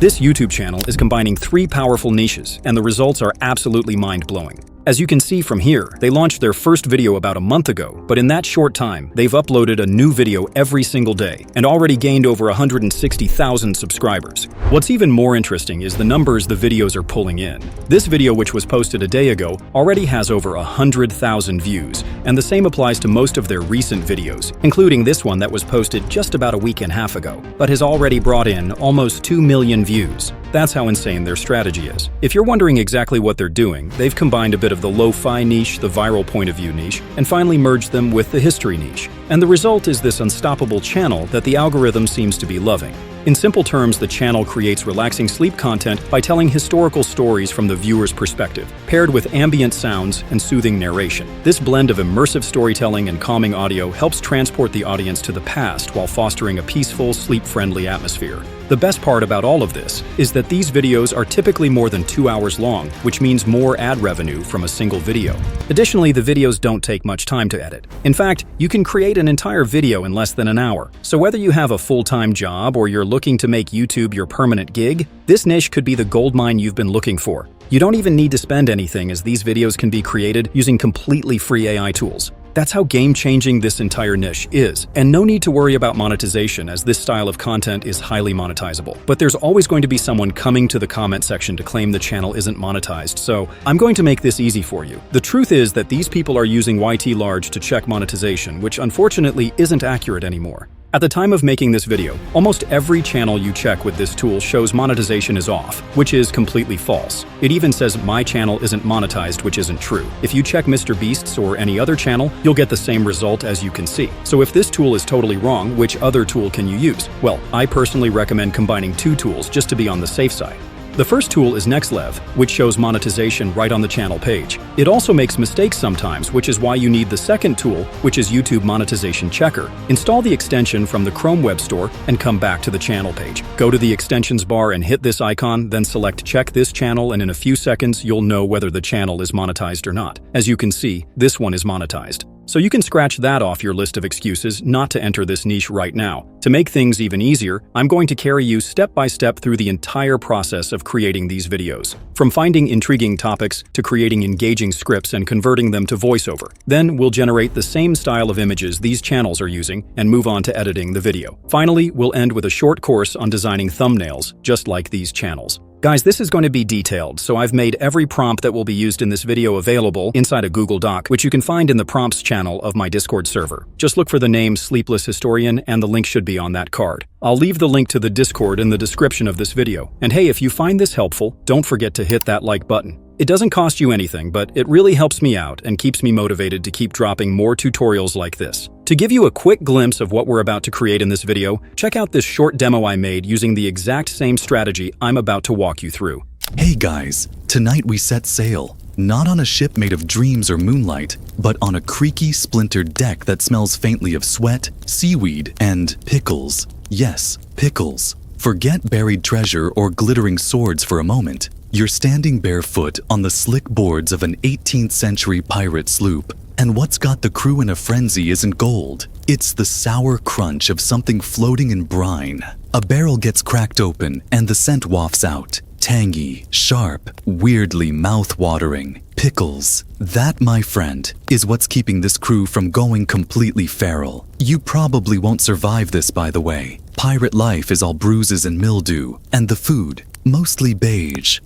This YouTube channel is combining 3 powerful niches, and the results are absolutely mind-blowing. As you can see from here, they launched their first video about a month ago, but in that short time, they've uploaded a new video every single day and already gained over 160,000 subscribers. What's even more interesting is the numbers the videos are pulling in. This video, which was posted a day ago, already has over 100,000 views, and the same applies to most of their recent videos, including this one that was posted just about a week and a half ago, but has already brought in almost 2 million views. That's how insane their strategy is. If you're wondering exactly what they're doing, they've combined a bit of the lo-fi niche, the viral point of view niche, and finally merged them with the history niche. And the result is this unstoppable channel that the algorithm seems to be loving. In simple terms, the channel creates relaxing sleep content by telling historical stories from the viewer's perspective, paired with ambient sounds and soothing narration. This blend of immersive storytelling and calming audio helps transport the audience to the past while fostering a peaceful, sleep-friendly atmosphere. The best part about all of this is that these videos are typically more than 2 hours long, which means more ad revenue from a single video. Additionally, the videos don't take much time to edit. In fact, you can create an entire video in less than an hour. So whether you have a full-time job or you're looking to make YouTube your permanent gig, this niche could be the goldmine you've been looking for. You don't even need to spend anything, as these videos can be created using completely free AI tools. That's how game-changing this entire niche is, and no need to worry about monetization, as this style of content is highly monetizable. But there's always going to be someone coming to the comment section to claim the channel isn't monetized, so I'm going to make this easy for you. The truth is that these people are using YT Large to check monetization, which unfortunately isn't accurate anymore. At the time of making this video, almost every channel you check with this tool shows monetization is off, which is completely false. It even says my channel isn't monetized, which isn't true. If you check MrBeast's or any other channel, you'll get the same result, as you can see. So if this tool is totally wrong, which other tool can you use? Well, I personally recommend combining 2 tools just to be on the safe side. The first tool is NextLev, which shows monetization right on the channel page. It also makes mistakes sometimes, which is why you need the second tool, which is YouTube Monetization Checker. Install the extension from the Chrome Web Store and come back to the channel page. Go to the extensions bar and hit this icon, then select Check this channel, and in a few seconds you'll know whether the channel is monetized or not. As you can see, this one is monetized. So you can scratch that off your list of excuses not to enter this niche right now. To make things even easier, I'm going to carry you step by step through the entire process of creating these videos. From finding intriguing topics to creating engaging scripts and converting them to voiceover. Then we'll generate the same style of images these channels are using and move on to editing the video. Finally, we'll end with a short course on designing thumbnails, just like these channels. Guys, this is going to be detailed, so I've made every prompt that will be used in this video available inside a Google Doc, which you can find in the prompts channel of my Discord server. Just look for the name Sleepless Historian, and the link should be on that card. I'll leave the link to the Discord in the description of this video. And hey, if you find this helpful, don't forget to hit that like button. It doesn't cost you anything, but it really helps me out and keeps me motivated to keep dropping more tutorials like this. To give you a quick glimpse of what we're about to create in this video, check out this short demo I made using the exact same strategy I'm about to walk you through. Hey guys, tonight we set sail. Not on a ship made of dreams or moonlight, but on a creaky, splintered deck that smells faintly of sweat, seaweed, and pickles. Yes, pickles. Forget buried treasure or glittering swords for a moment. You're standing barefoot on the slick boards of an 18th century pirate sloop. And what's got the crew in a frenzy isn't gold. It's the sour crunch of something floating in brine. A barrel gets cracked open and the scent wafts out. Tangy, sharp, weirdly mouth-watering. Pickles. That, my friend, is what's keeping this crew from going completely feral. You probably won't survive this, by the way. Pirate life is all bruises and mildew, and the food, mostly beige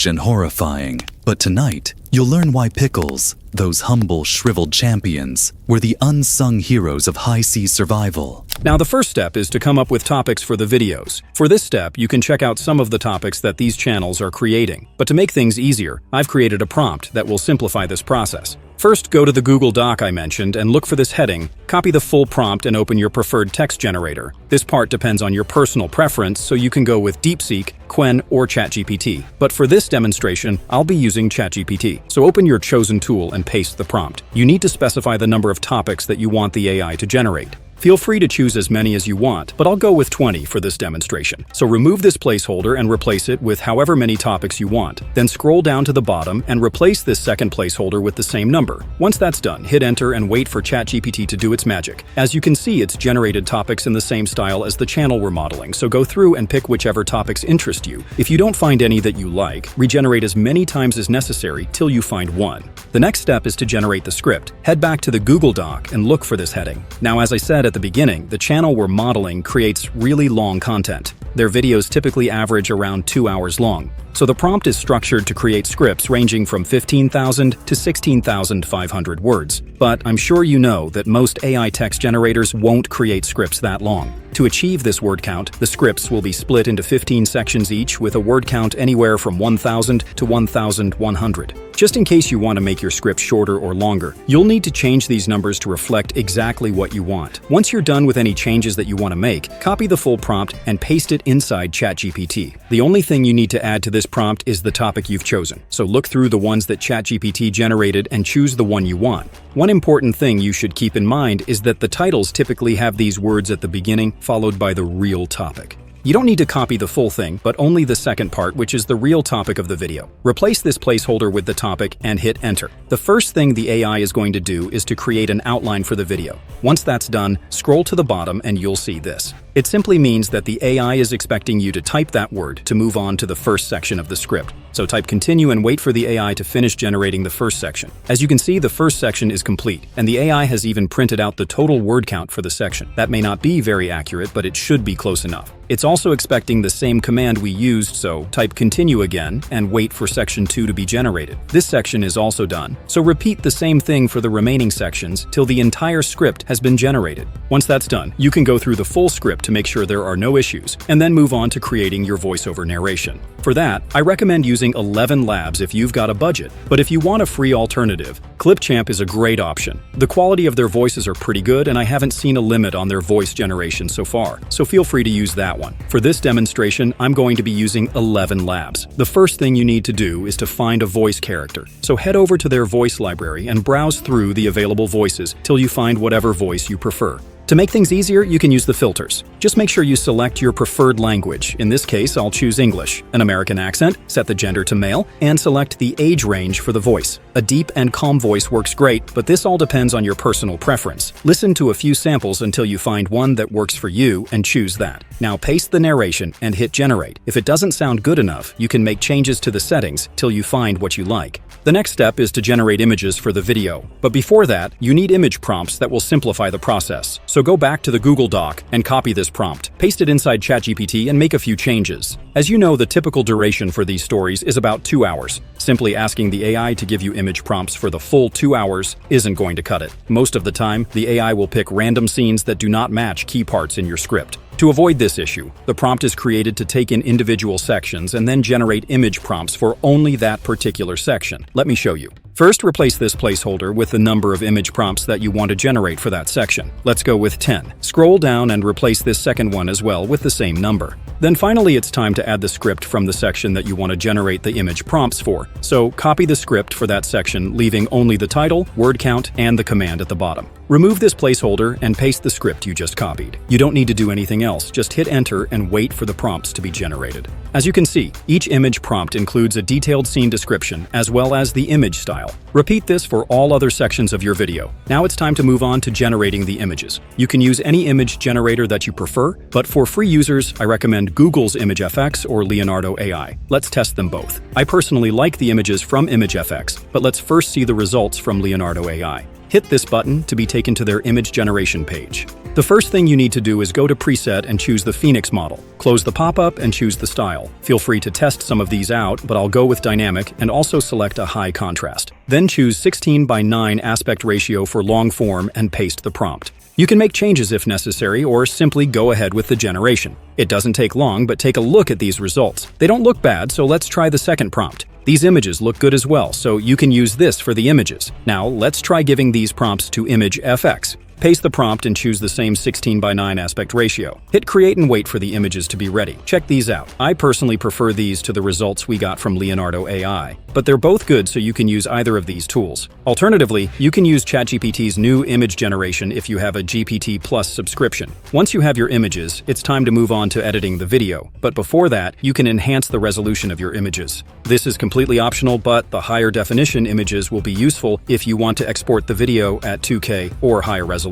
and horrifying. But tonight, you'll learn why pickles, those humble, shriveled champions, were the unsung heroes of high-seas survival. Now, the first step is to come up with topics for the videos. For this step, you can check out some of the topics that these channels are creating. But to make things easier, I've created a prompt that will simplify this process. First, go to the Google Doc I mentioned and look for this heading, copy the full prompt and open your preferred text generator. This part depends on your personal preference, so you can go with DeepSeek, Qwen, or ChatGPT. But for this demonstration, I'll be using ChatGPT. So open your chosen tool and paste the prompt. You need to specify the number of topics that you want the AI to generate. Feel free to choose as many as you want, but I'll go with 20 for this demonstration. So remove this placeholder and replace it with however many topics you want. Then scroll down to the bottom and replace this second placeholder with the same number. Once that's done, hit enter and wait for ChatGPT to do its magic. As you can see, it's generated topics in the same style as the channel we're modeling, so go through and pick whichever topics interest you. If you don't find any that you like, regenerate as many times as necessary till you find one. The next step is to generate the script. Head back to the Google Doc and look for this heading. Now, as I said at the beginning, the channel we're modeling creates really long content. Their videos typically average around 2 hours long. So the prompt is structured to create scripts ranging from 15,000 to 16,500 words. But I'm sure you know that most AI text generators won't create scripts that long. To achieve this word count, the scripts will be split into 15 sections each with a word count anywhere from 1,000 to 1,100. Just in case you want to make your script shorter or longer, you'll need to change these numbers to reflect exactly what you want. Once you're done with any changes that you want to make, copy the full prompt and paste it inside ChatGPT. The only thing you need to add to this prompt is the topic you've chosen. So look through the ones that ChatGPT generated and choose the one you want. One important thing you should keep in mind is that the titles typically have these words at the beginning, followed by the real topic. You don't need to copy the full thing, but only the second part, which is the real topic of the video. Replace this placeholder with the topic and hit enter. The first thing the AI is going to do is to create an outline for the video. Once that's done, scroll to the bottom and you'll see this. It simply means that the AI is expecting you to type that word to move on to the first section of the script. So type continue and wait for the AI to finish generating the first section. As you can see, the first section is complete, and the AI has even printed out the total word count for the section. That may not be very accurate, but it should be close enough. It's also expecting the same command we used, so type continue again and wait for section 2 to be generated. This section is also done, so repeat the same thing for the remaining sections till the entire script has been generated. Once that's done, you can go through the full script to make sure there are no issues, and then move on to creating your voiceover narration. For that, I recommend using 11 Labs if you've got a budget, but if you want a free alternative, Clipchamp is a great option. The quality of their voices are pretty good, and I haven't seen a limit on their voice generation so far, so feel free to use that one. For this demonstration, I'm going to be using 11 Labs. The first thing you need to do is to find a voice character, so head over to their voice library and browse through the available voices till you find whatever voice you prefer. To make things easier, you can use the filters. Just make sure you select your preferred language. In this case, I'll choose English, an American accent, set the gender to male, and select the age range for the voice. A deep and calm voice works great, but this all depends on your personal preference. Listen to a few samples until you find one that works for you and choose that. Now paste the narration and hit generate. If it doesn't sound good enough, you can make changes to the settings till you find what you like. The next step is to generate images for the video. But before that, you need image prompts that will simplify the process. So go back to the Google Doc and copy this prompt. Paste it inside ChatGPT and make a few changes. As you know, the typical duration for these stories is about 2 hours. Simply asking the AI to give you image prompts for the full 2 hours isn't going to cut it. Most of the time, the AI will pick random scenes that do not match key parts in your script. To avoid this issue, the prompt is created to take in individual sections and then generate image prompts for only that particular section. Let me show you. First, replace this placeholder with the number of image prompts that you want to generate for that section. Let's go with 10. Scroll down and replace this second one as well with the same number. Then finally, it's time to add the script from the section that you want to generate the image prompts for. So copy the script for that section, leaving only the title, word count, and the command at the bottom. Remove this placeholder and paste the script you just copied. You don't need to do anything else, just hit enter and wait for the prompts to be generated. As you can see, each image prompt includes a detailed scene description as well as the image style. Repeat this for all other sections of your video. Now it's time to move on to generating the images. You can use any image generator that you prefer, but for free users, I recommend Google's ImageFX or Leonardo AI. Let's test them both. I personally like the images from ImageFX, but let's first see the results from Leonardo AI. Hit this button to be taken to their image generation page. The first thing you need to do is go to Preset and choose the Phoenix model. Close the pop-up and choose the style. Feel free to test some of these out, but I'll go with Dynamic and also select a high contrast. Then choose 16:9 aspect ratio for long form and paste the prompt. You can make changes if necessary or simply go ahead with the generation. It doesn't take long, but take a look at these results. They don't look bad, so let's try the second prompt. These images look good as well, so you can use this for the images. Now, let's try giving these prompts to ImageFX. Paste the prompt and choose the same 16:9 aspect ratio. Hit create and wait for the images to be ready. Check these out. I personally prefer these to the results we got from Leonardo AI, but they're both good so you can use either of these tools. Alternatively, you can use ChatGPT's new image generation if you have a GPT Plus subscription. Once you have your images, it's time to move on to editing the video, but before that, you can enhance the resolution of your images. This is completely optional, but the higher definition images will be useful if you want to export the video at 2K or higher resolution.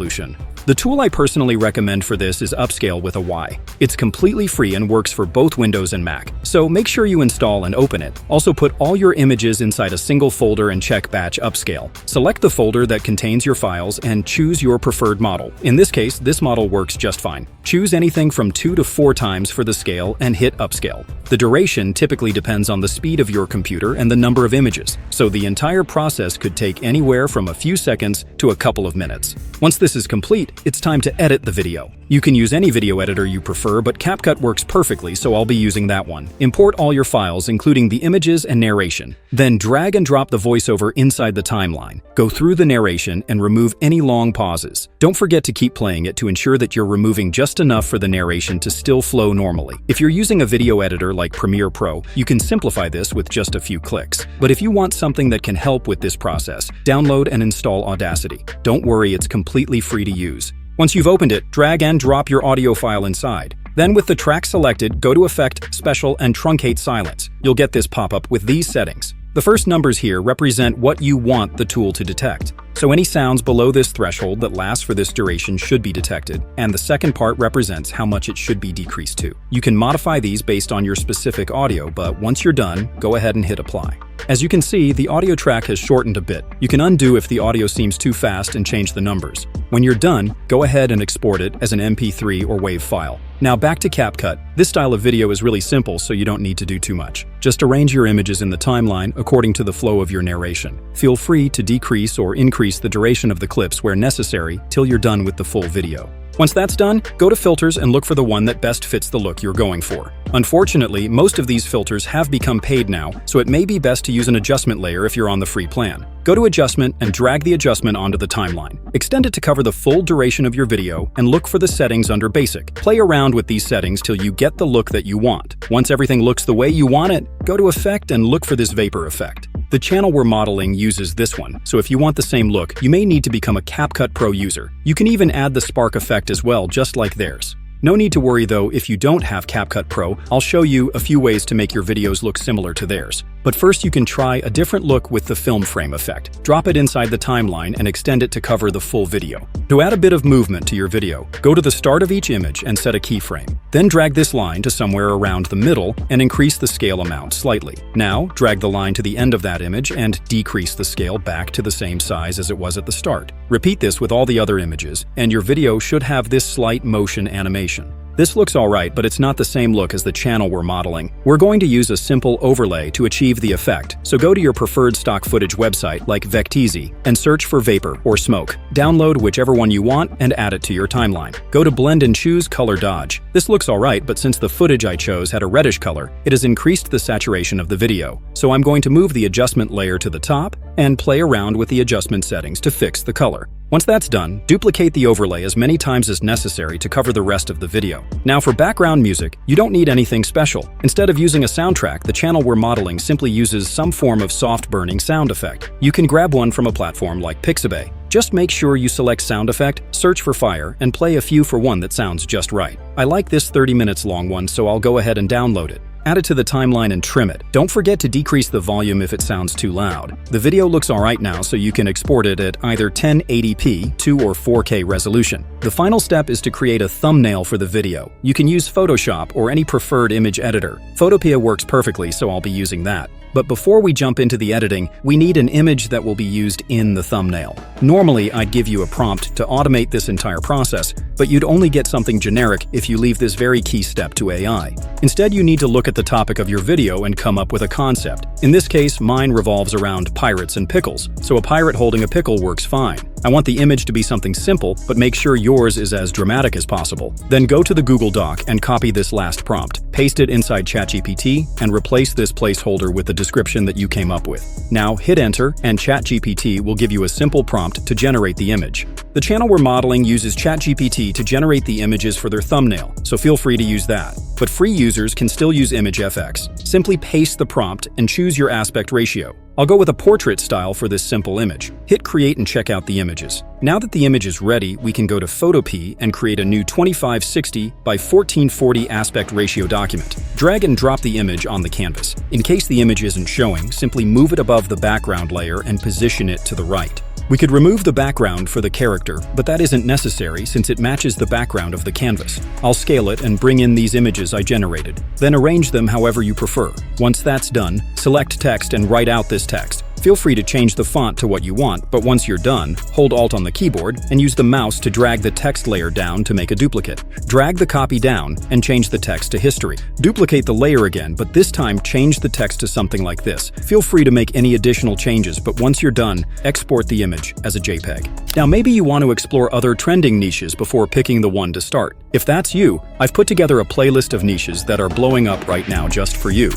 The tool I personally recommend for this is Upscale with a Y. It's completely free and works for both Windows and Mac, so make sure you install and open it. Also put all your images inside a single folder and check Batch Upscale. Select the folder that contains your files and choose your preferred model. In this case, this model works just fine. Choose anything from 2 to 4 times for the scale and hit Upscale. The duration typically depends on the speed of your computer and the number of images, so the entire process could take anywhere from a few seconds to a couple of minutes. Once this is complete, it's time to edit the video. You can use any video editor you prefer, but CapCut works perfectly, so I'll be using that one. Import all your files, including the images and narration. Then drag and drop the voiceover inside the timeline. Go through the narration and remove any long pauses. Don't forget to keep playing it to ensure that you're removing just enough for the narration to still flow normally. If you're using a video editor like Premiere Pro, you can simplify this with just a few clicks. But if you want something that can help with this process, download and install Audacity. Don't worry, it's completely free to use. Once you've opened it, drag and drop your audio file inside. Then with the track selected, go to Effect, Special, and Truncate Silence. You'll get this pop-up with these settings. The first numbers here represent what you want the tool to detect. So any sounds below this threshold that lasts for this duration should be detected, and the second part represents how much it should be decreased to. You can modify these based on your specific audio, but once you're done, go ahead and hit apply. As you can see, the audio track has shortened a bit. You can undo if the audio seems too fast and change the numbers. When you're done, go ahead and export it as an MP3 or WAV file. Now back to CapCut. This style of video is really simple, so you don't need to do too much. Just arrange your images in the timeline according to the flow of your narration. Feel free to decrease or increase the duration of the clips where necessary till you're done with the full video. Once that's done, go to Filters and look for the one that best fits the look you're going for. Unfortunately, most of these filters have become paid now, so it may be best to use an adjustment layer if you're on the free plan. Go to Adjustment and drag the adjustment onto the timeline. Extend it to cover the full duration of your video and look for the settings under Basic. Play around with these settings till you get the look that you want. Once everything looks the way you want it, go to Effect and look for this vapor effect. The channel we're modeling uses this one, so if you want the same look, you may need to become a CapCut Pro user. You can even add the spark effect as well, just like theirs. No need to worry though if you don't have CapCut Pro. I'll show you a few ways to make your videos look similar to theirs. But first you can try a different look with the film frame effect. Drop it inside the timeline and extend it to cover the full video. To add a bit of movement to your video, go to the start of each image and set a keyframe. Then drag this line to somewhere around the middle and increase the scale amount slightly. Now, drag the line to the end of that image and decrease the scale back to the same size as it was at the start. Repeat this with all the other images, and your video should have this slight motion animation. This looks alright, but it's not the same look as the channel we're modeling. We're going to use a simple overlay to achieve the effect, so go to your preferred stock footage website like Vecteezy and search for vapor or smoke. Download whichever one you want and add it to your timeline. Go to Blend and choose Color Dodge. This looks alright, but since the footage I chose had a reddish color, it has increased the saturation of the video. So I'm going to move the adjustment layer to the top and play around with the adjustment settings to fix the color. Once that's done, duplicate the overlay as many times as necessary to cover the rest of the video. Now for background music, you don't need anything special. Instead of using a soundtrack, the channel we're modeling simply uses some form of soft burning sound effect. You can grab one from a platform like Pixabay. Just make sure you select sound effect, search for fire, and play a few for one that sounds just right. I like this 30 minutes long one, so I'll go ahead and download it. Add it to the timeline and trim it. Don't forget to decrease the volume if it sounds too loud. The video looks alright now, so you can export it at either 1080p, 2 or 4K resolution. The final step is to create a thumbnail for the video. You can use Photoshop or any preferred image editor. Photopea works perfectly, so I'll be using that. But before we jump into the editing, we need an image that will be used in the thumbnail. Normally, I'd give you a prompt to automate this entire process, but you'd only get something generic if you leave this very key step to AI. Instead, you need to look at the topic of your video and come up with a concept. In this case, mine revolves around pirates and pickles, so a pirate holding a pickle works fine. I want the image to be something simple, but make sure yours is as dramatic as possible. Then go to the Google Doc and copy this last prompt. Paste it inside ChatGPT and replace this placeholder with the description that you came up with. Now hit enter and ChatGPT will give you a simple prompt to generate the image. The channel we're modeling uses ChatGPT to generate the images for their thumbnail, so feel free to use that. But free users can still use ImageFX. Simply paste the prompt and choose your aspect ratio. I'll go with a portrait style for this simple image. Hit create and check out the images. Now that the image is ready, we can go to Photopea and create a new 2560 by 1440 aspect ratio document. Drag and drop the image on the canvas. In case the image isn't showing, simply move it above the background layer and position it to the right. We could remove the background for the character, but that isn't necessary since it matches the background of the canvas. I'll scale it and bring in these images I generated. Then arrange them however you prefer. Once that's done, select text and write out this text. Feel free to change the font to what you want, but once you're done, hold Alt on the keyboard and use the mouse to drag the text layer down to make a duplicate. Drag the copy down and change the text to history. Duplicate the layer again, but this time change the text to something like this. Feel free to make any additional changes, but once you're done, export the image as a JPEG. Now maybe you want to explore other trending niches before picking the one to start. If that's you, I've put together a playlist of niches that are blowing up right now just for you.